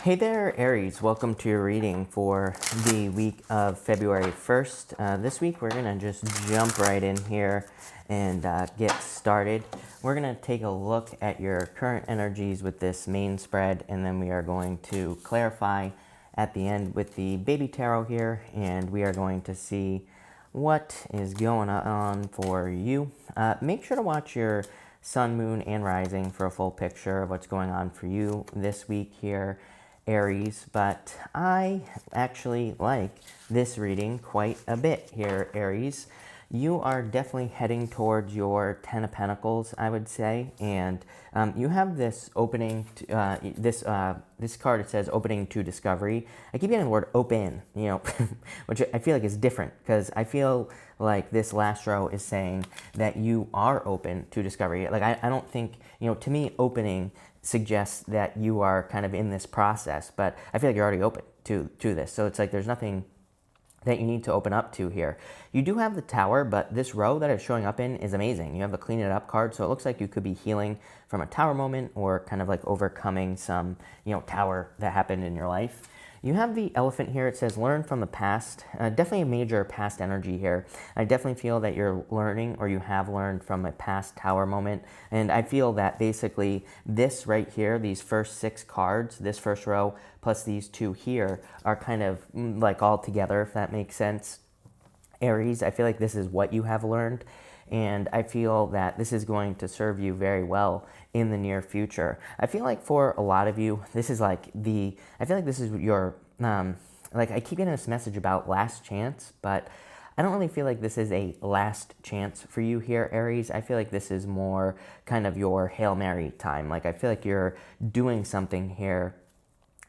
Hey there, Aries. Welcome to your reading for the week of February 1st. This week, we're going to just jump right in here and get started. We're going to take a look at your current energies with this main spread, and then we are going to clarify at the end with the baby tarot here, and we are going to see what is going on for you. Make sure to watch your sun, moon, and rising for a full picture of what's going on for you this week here, Aries. But I actually like this reading quite a bit here, Aries. You are definitely heading towards your Ten of Pentacles, I would say, and you have this opening. This card, it says opening to discovery. I keep getting the word open, which I feel like is different because I feel like this last row is saying that you are open to discovery. Like I don't think, to me, opening suggests that you are kind of in this process, but I feel like you're already open to this. So it's like there's nothing that you need to open up to here. You do have the Tower, but this row that it's showing up in is amazing. You have the Clean It Up card, so it looks like you could be healing from a Tower moment or kind of like overcoming some, Tower that happened in your life. You have the Elephant here. It says learn from the past. Definitely a major past energy here. I definitely feel that you're learning or you have learned from a past Tower moment. And I feel that basically this right here, these first 6 cards, this first row plus these 2 here are kind of like all together, if that makes sense. Aries, I feel like this is what you have learned. And I feel that this is going to serve you very well in the near future. I feel like for a lot of you, this is like I feel like this is your, like I keep getting this message about last chance, but I don't really feel like this is a last chance for you here, Aries. I feel like this is more kind of your Hail Mary time. Like I feel like you're doing something here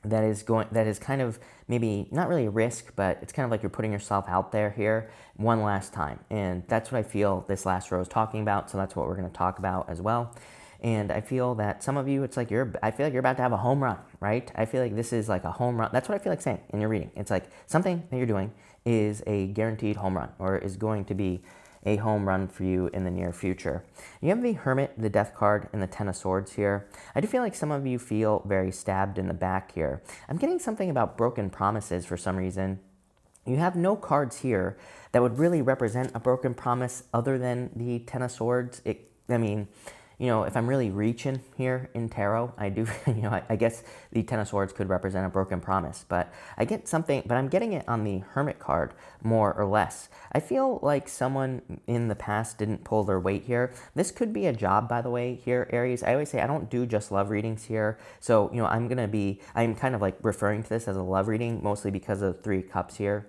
that is kind of maybe not really a risk, but it's kind of like you're putting yourself out there here one last time. And that's what I feel this last row is talking about. So that's what we're going to talk about as well. And I feel that some of you, it's like I feel like you're about to have a home run, right? I feel like this is like a home run. That's what I feel like saying in your reading. It's like something that you're doing is a guaranteed home run or is going to be a home run for you in the near future. You have the Hermit, the Death card, and the Ten of Swords here. I do feel like some of you feel very stabbed in the back here. I'm getting something about broken promises for some reason. You have no cards here that would really represent a broken promise other than the Ten of Swords. If I'm really reaching here in tarot, I do, I guess the Ten of Swords could represent a broken promise, but I get something, but I'm getting it on the Hermit card more or less. I feel like someone in the past didn't pull their weight here. This could be a job, by the way, here, Aries. I always say I don't do just love readings here. So, I'm kind of like referring to this as a love reading, mostly because of 3 cups here.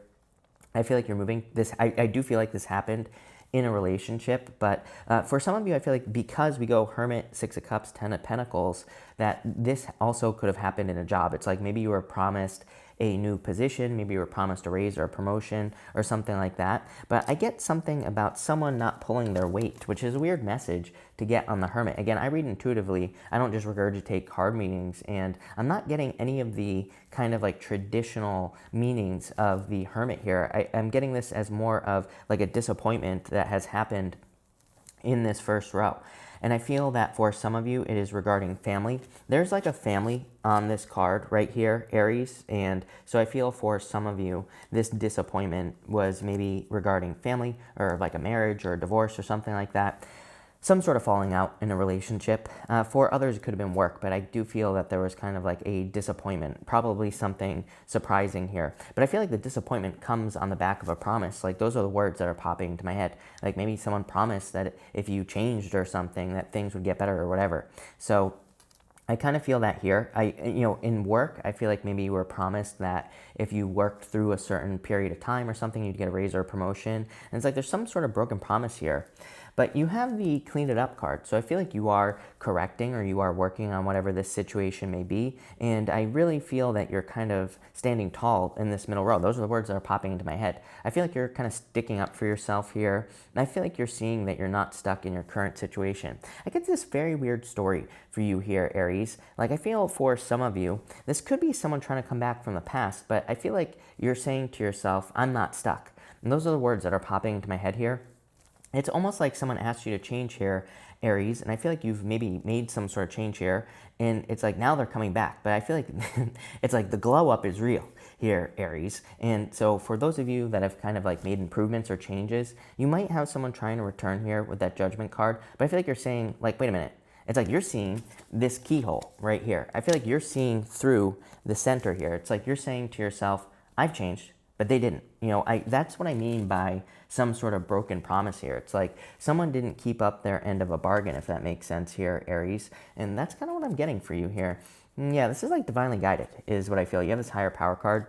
I feel like you're moving this. I do feel like this happened in a relationship, but for some of you, I feel like because we go Hermit, 6 of Cups, 10 of Pentacles, that this also could have happened in a job. It's like maybe you were promised a new position, maybe you were promised a raise or a promotion or something like that. But I get something about someone not pulling their weight, which is a weird message to get on the Hermit. Again, I read intuitively. I don't just regurgitate card meanings, and I'm not getting any of the kind of like traditional meanings of the Hermit here. I'm getting this as more of like a disappointment that has happened in this first row. And I feel that for some of you, it is regarding family. There's like a family on this card right here, Aries. And so I feel for some of you, this disappointment was maybe regarding family or like a marriage or a divorce or something like that. Some sort of falling out in a relationship. For others, it could have been work, but I do feel that there was kind of like a disappointment, probably something surprising here. But I feel like the disappointment comes on the back of a promise. Like those are the words that are popping into my head. Like maybe someone promised that if you changed or something, that things would get better or whatever. So I kind of feel that here. In work, I feel like maybe you were promised that if you worked through a certain period of time or something, you'd get a raise or a promotion. And it's like there's some sort of broken promise here. But you have the Clean It Up card. So I feel like you are correcting or you are working on whatever this situation may be. And I really feel that you're kind of standing tall in this middle row. Those are the words that are popping into my head. I feel like you're kind of sticking up for yourself here. And I feel like you're seeing that you're not stuck in your current situation. I get this very weird story for you here, Aries. Like I feel for some of you, this could be someone trying to come back from the past, but I feel like you're saying to yourself, I'm not stuck. And those are the words that are popping into my head here. It's almost like someone asked you to change here Aries, and I feel like you've maybe made some sort of change here, and it's like now they're coming back. But I feel like it's like the glow up is real here, Aries. And so for those of you that have kind of like made improvements or changes, you might have someone trying to return here with that Judgment card. But I feel like you're saying, like, wait a minute. It's like you're seeing this keyhole right here. I feel like you're seeing through the center here. It's like you're saying to yourself, I've changed, but they didn't. That's what I mean by some sort of broken promise here. It's like someone didn't keep up their end of a bargain, if that makes sense here, Aries. And that's kind of what I'm getting for you here. Yeah, this is like divinely guided is what I feel. You have this higher power card.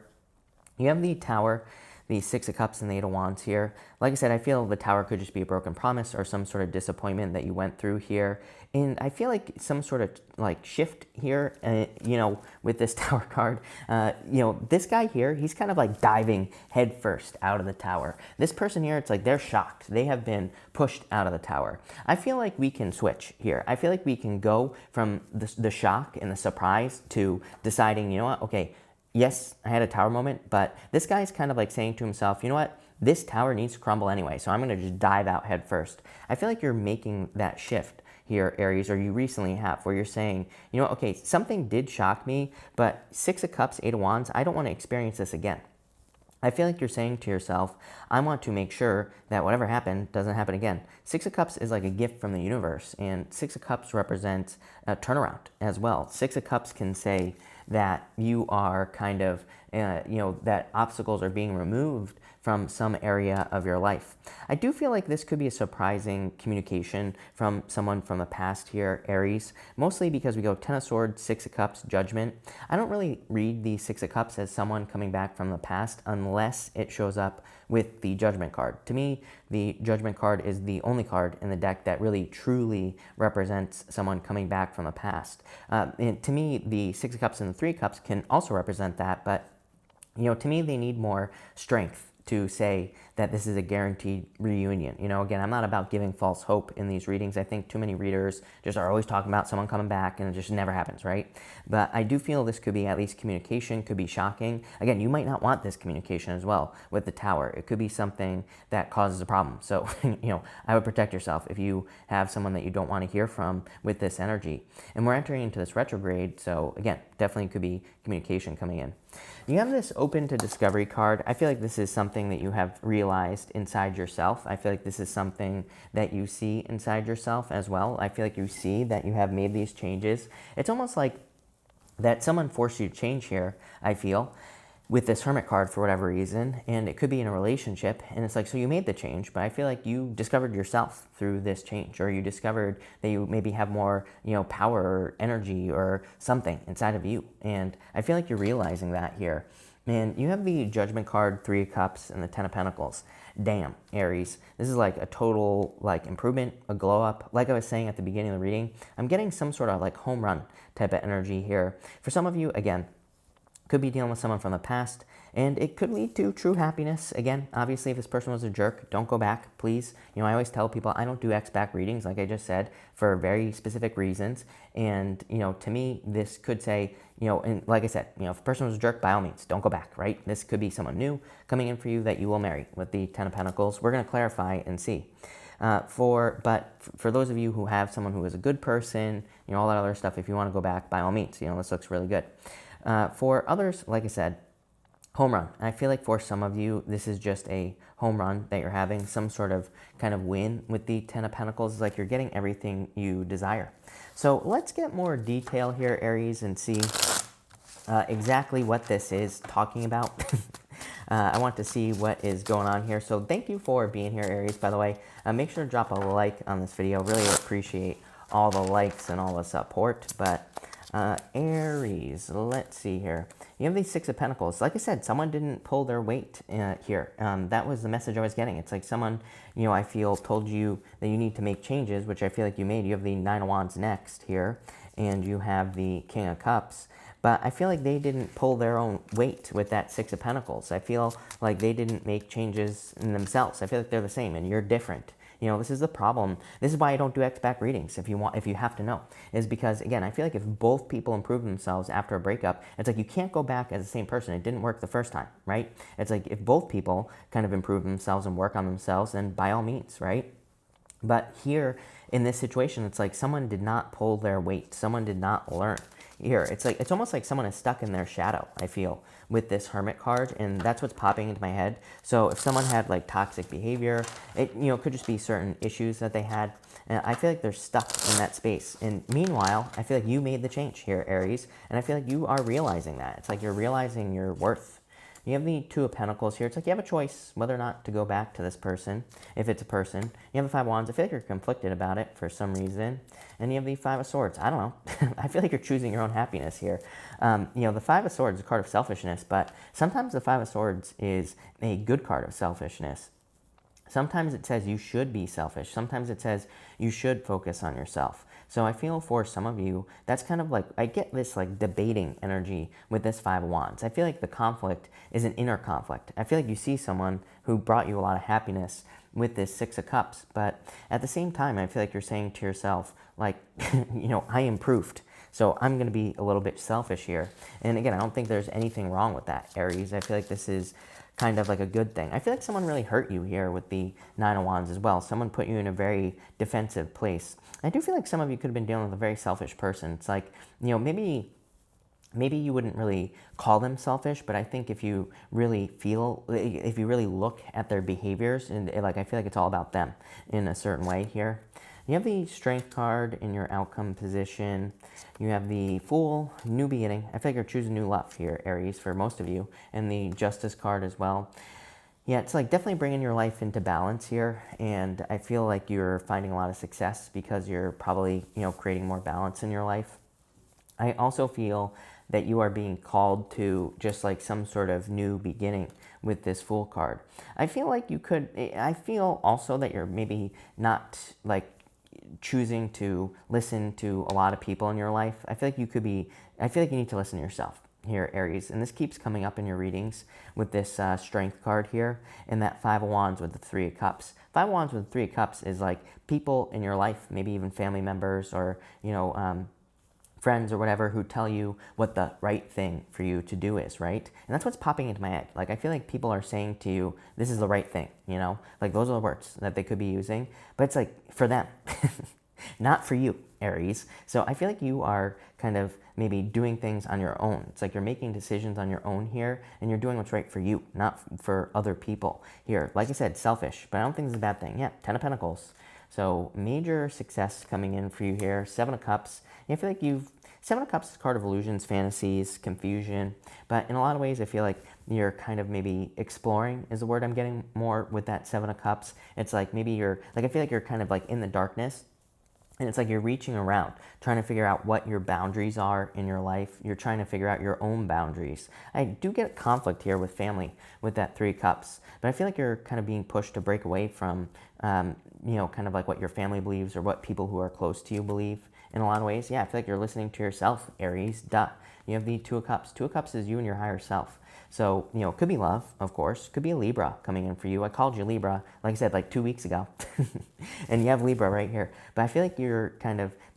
You have the Tower, the Six of Cups, and the Eight of Wands here. Like I said, I feel the Tower could just be a broken promise or some sort of disappointment that you went through here. And I feel like some sort of like shift here, with this Tower card. This guy here, he's kind of like diving headfirst out of the Tower. This person here, it's like they're shocked. They have been pushed out of the Tower. I feel like we can switch here. I feel like we can go from the shock and the surprise to deciding, you know what, okay, yes, I had a Tower moment, but this guy's kind of like saying to himself, you know what? This Tower needs to crumble anyway, so I'm going to just dive out head first. I feel like you're making that shift here, Aries, or you recently have, where you're saying, you know, okay, something did shock me, but Six of Cups, Eight of Wands, I don't want to experience this again. I feel like you're saying to yourself, I want to make sure that whatever happened doesn't happen again. Six of Cups is like a gift from the universe, and Six of Cups represents a turnaround as well. Six of Cups can say that you are kind of, that obstacles are being removed from some area of your life. I do feel like this could be a surprising communication from someone from the past here, Aries, mostly because we go Ten of Swords, Six of Cups, Judgment. I don't really read the Six of Cups as someone coming back from the past unless it shows up with the Judgment card. To me, the Judgment card is the only card in the deck that really truly represents someone coming back from the past. And to me, the Six of Cups and the Three of Cups can also represent that, but to me, they need more strength to say that this is a guaranteed reunion. Again, I'm not about giving false hope in these readings. I think too many readers just are always talking about someone coming back and it just never happens, right? But I do feel this could be at least communication, could be shocking. Again, you might not want this communication as well with the Tower. It could be something that causes a problem. So, I would protect yourself if you have someone that you don't want to hear from with this energy. And we're entering into this retrograde, so again, definitely could be communication coming in. You have this open to discovery card. I feel like this is something that you have realized inside yourself. I feel like this is something that you see inside yourself as well. I feel like you see that you have made these changes. It's almost like that someone forced you to change here, I feel, with this Hermit card for whatever reason, and it could be in a relationship, and it's like, so you made the change, but I feel like you discovered yourself through this change, or you discovered that you maybe have more, power or energy or something inside of you, and I feel like you're realizing that here. And you have the Judgment card, Three of Cups, and the Ten of Pentacles. Damn, Aries, this is like a total improvement, a glow up. Like I was saying at the beginning of the reading, I'm getting some sort of home run type of energy here. For some of you, again, could be dealing with someone from the past, and it could lead to true happiness. Again, obviously, if this person was a jerk, don't go back, please. I always tell people I don't do X-back readings, like I just said, for very specific reasons. And, to me, this could say, and like I said, if a person was a jerk, by all means, don't go back, right? This could be someone new coming in for you that you will marry with the Ten of Pentacles. We're going to clarify and see. But for those of you who have someone who is a good person, all that other stuff, if you want to go back, by all means, this looks really good. For others, like I said, home run. I feel like for some of you, this is just a home run that you're having, some sort of kind of win with the Ten of Pentacles. It's like you're getting everything you desire. So let's get more detail here, Aries, and see exactly what this is talking about. I want to see what is going on here. So thank you for being here, Aries, by the way. Make sure to drop a like on this video. Really appreciate all the likes and all the support. But Aries, let's see here. You have these Six of Pentacles. Like I said, someone didn't pull their weight here. That was the message I was getting. It's like someone, I feel told you that you need to make changes, which I feel like you made. You have the Nine of Wands next here, and you have the King of Cups. But I feel like they didn't pull their own weight with that Six of Pentacles. I feel like they didn't make changes in themselves. I feel like they're the same, and you're different. This is the problem. This is why I don't do X-back readings, if you have to know, is because, again, I feel like if both people improve themselves after a breakup, it's like you can't go back as the same person. It didn't work the first time, right? It's like if both people kind of improve themselves and work on themselves, then by all means, right? But here in this situation, it's like someone did not pull their weight. Someone did not learn. Here, it's almost like someone is stuck in their shadow, I feel, with this Hermit card, and that's what's popping into my head. So if someone had like toxic behavior, it could just be certain issues that they had, and I feel like they're stuck in that space. And meanwhile, I feel like you made the change here, Aries, and I feel like you are realizing that. It's like you're realizing your worth. You have the Two of Pentacles here. It's like you have a choice whether or not to go back to this person, if it's a person. You have the Five of Wands. I feel like you're conflicted about it for some reason. And you have the Five of Swords. I don't know. I feel like you're choosing your own happiness here. The Five of Swords is a card of selfishness, but sometimes the Five of Swords is a good card of selfishness. Sometimes it says you should be selfish. Sometimes it says you should focus on yourself. So I feel for some of you, that's kind of like, I get this like debating energy with this Five of Wands. I feel like the conflict is an inner conflict. I feel like you see someone who brought you a lot of happiness with this Six of Cups, but at the same time, I feel like you're saying to yourself, like, I improved. So I'm going to be a little bit selfish here. And again, I don't think there's anything wrong with that, Aries. I feel like this is kind of like a good thing. I feel like someone really hurt you here with the Nine of Wands as well. Someone put you in a very defensive place. I do feel like some of you could have been dealing with a very selfish person. It's like, maybe you wouldn't really call them selfish, but I think if you really look at their behaviors, and like, I feel like it's all about them in a certain way here. You have the Strength card in your outcome position. You have the Fool, new beginning. I feel like you're choosing new love here, Aries, for most of you. And the Justice card as well. Yeah, it's like definitely bringing your life into balance here. And I feel like you're finding a lot of success because you're probably, creating more balance in your life. I also feel that you are being called to just like some sort of new beginning with this Fool card. I feel like I feel also that you're maybe not like choosing to listen to a lot of people in your life. I feel like you need to listen to yourself here, Aries. And this keeps coming up in your readings with this Strength card here, and that Five of Wands with the Three of Cups. Five of Wands with the Three of Cups is like people in your life, maybe even family members or, friends or whatever, who tell you what the right thing for you to do is, right? And that's what's popping into my head. Like, I feel like people are saying to you, this is the right thing, Like, those are the words that they could be using. But it's like, for them, not for you, Aries. So I feel like you are kind of maybe doing things on your own. It's like you're making decisions on your own here, and you're doing what's right for you, not for other people here. Like I said, selfish, but I don't think it's a bad thing. Yeah, Ten of Pentacles. So major success coming in for you here. Seven of Cups. I feel like Seven of Cups is a card of illusions, fantasies, confusion. But in a lot of ways, I feel like you're kind of maybe exploring is the word I'm getting more with that Seven of Cups. It's like maybe I feel like you're kind of like in the darkness. And it's like you're reaching around, trying to figure out what your boundaries are in your life. You're trying to figure out your own boundaries. I do get conflict here with family with that Three of Cups. But I feel like you're kind of being pushed to break away from, kind of like what your family believes or what people who are close to you believe. In a lot of ways, yeah, I feel like you're listening to yourself, Aries, duh. You have the Two of Cups. Two of Cups is you and your higher self. So, it could be love, of course. Could be a Libra coming in for you. I called you Libra, like I said, like 2 weeks ago. And you have Libra right here. But I feel like you're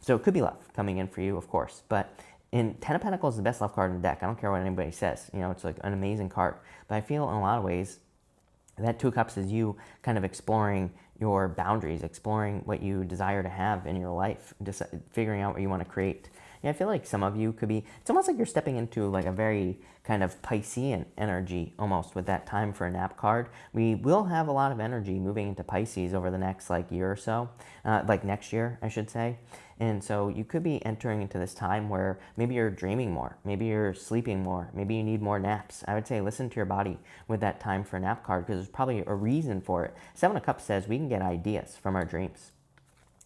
so it could be love coming in for you, of course. But Ten of Pentacles is the best love card in the deck. I don't care what anybody says. It's like an amazing card. But I feel in a lot of ways, that Two of Cups is you kind of exploring your boundaries, exploring what you desire to have in your life, just figuring out what you want to create. Yeah, I feel like some of you could be, it's almost like you're stepping into like a very kind of Piscean energy almost with that Time for a Nap card. We will have a lot of energy moving into Pisces over the next year or so, like next year, I should say. And so you could be entering into this time where maybe you're dreaming more, maybe you're sleeping more, maybe you need more naps. I would say listen to your body with that Time for a Nap card, because there's probably a reason for it. Seven of Cups says we can get ideas from our dreams.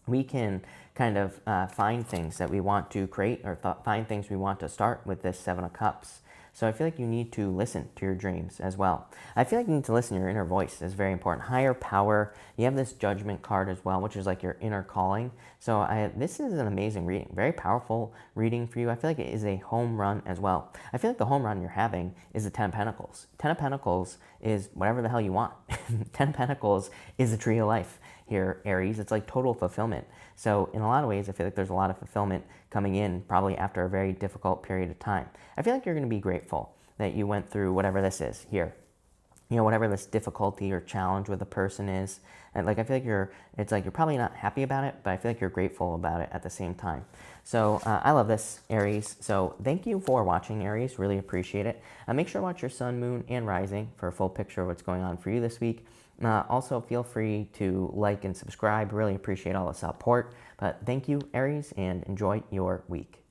We can kind of find things that we want to create or find things we want to start with this Seven of Cups. So I feel like you need to listen to your dreams as well. I feel like you need to listen to your inner voice. Is very important. Higher power. You have this Judgment card as well, which is like your inner calling. So this is an amazing reading. Very powerful reading for you. I feel like it is a home run as well. I feel like the home run you're having is the Ten of Pentacles. Ten of Pentacles is whatever the hell you want. Ten of Pentacles is the tree of life here, Aries. It's like total fulfillment. So in a lot of ways, I feel like there's a lot of fulfillment coming in probably after a very difficult period of time. I feel like you're going to be grateful that you went through whatever this is here. you know, whatever this difficulty or challenge with a person is. And like, I feel like it's like you're probably not happy about it, but I feel like you're grateful about it at the same time. So I love this, Aries. So thank you for watching, Aries. Really appreciate it. Make sure to watch your sun, moon, and rising for a full picture of what's going on for you this week. Also, feel free to like and subscribe. Really appreciate all the support. But thank you, Aries, and enjoy your week.